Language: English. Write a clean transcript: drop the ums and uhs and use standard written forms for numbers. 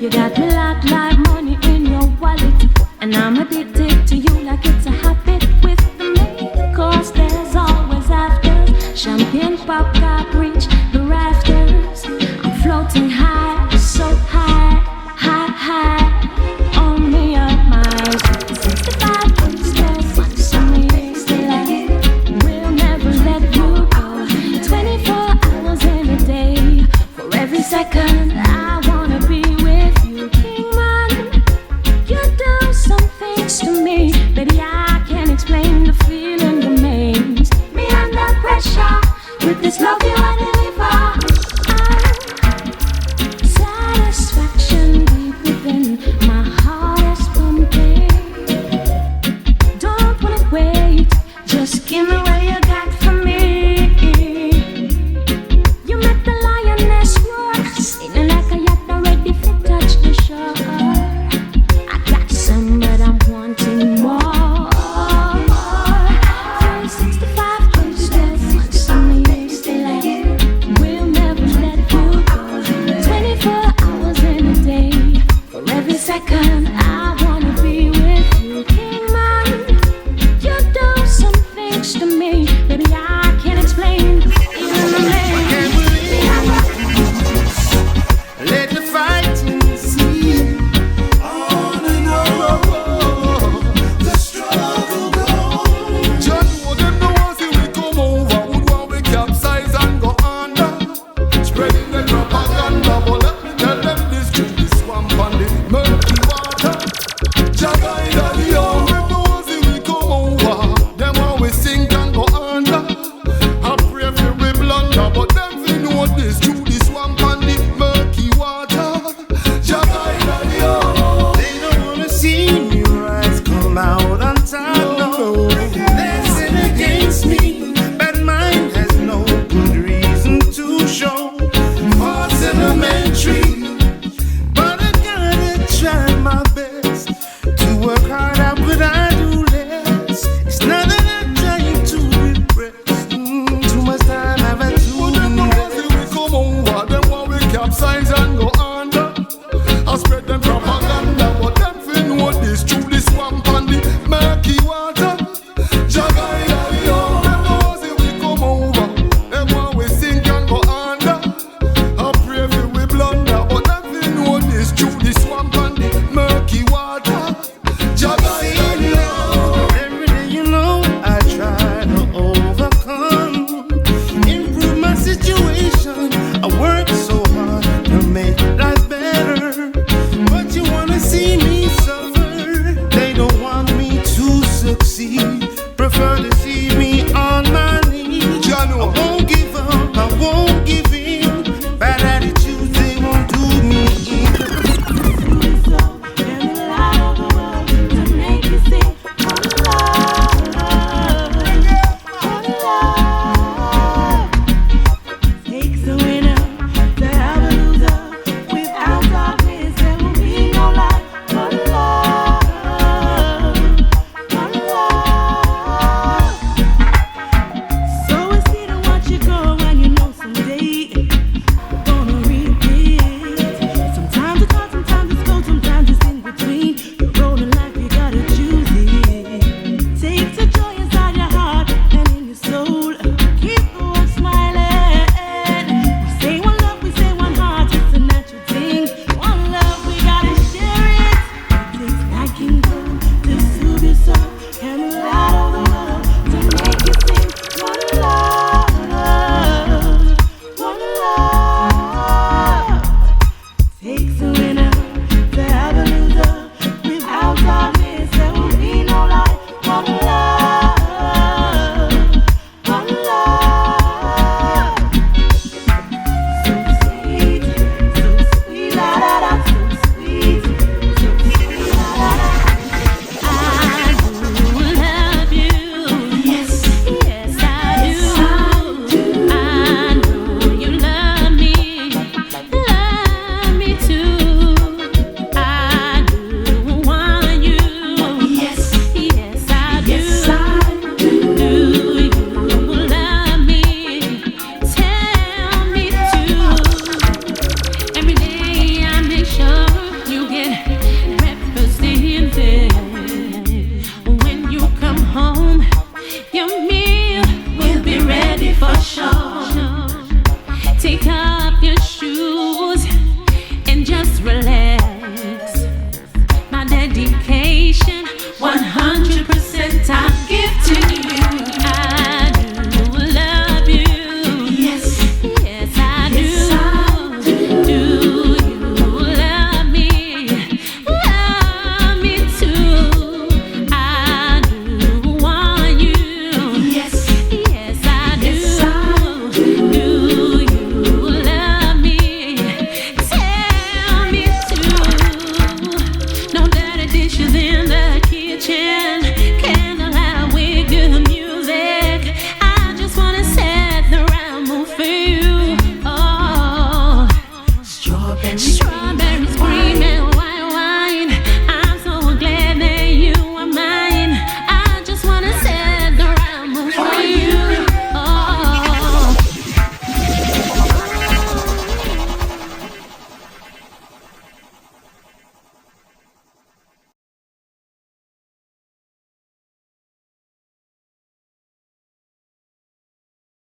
You got me like money in your wallet, and I'm addicted to you like it's a habit. With the main course, there's always after. Champagne pop cup reach the rafters. I'm floating high, so high, high, high. On me up my 65 stairs, watch me stay like we'll never let you go. 24 hours in a day, for every second I wanna be with you. King man, you do some things to me, baby, I can't explain the feeling remains. Me under pressure, with this love you I deliver. Satisfaction deep within my heart is pumping. Don't wanna wait, just give me what you got for me. You make the lioness roar, sailing like a yacht already to touch the shore. I got some, but I'm wanting more. 365 days, once a year, stay like we'll never let you go. 24 hours in a day, for every second I wanna be with you. King man, you do some things to me, baby, I can't explain the feeling remains. Can't believe let the fighting see on and on. The struggle goes. Just know them the ones who we come over would want we capsize and go under. Spreading the propaganda, but let me tell them this truth. The swamp and the murky water. Jaga in the young, them the ones who we come over. Them always sink and go under. I pray for we blunder, but them we know this through the swamp and the murky water. Jaga in the young. They don't wanna see me rise, come out on top. No, they sin against me, but mine has no good reason to show. False elementary, but I gotta try my best to work hard out, but I do less. It's not that I'm trying to repress. Too much time I've had to invest. We come over, them want we capsize and go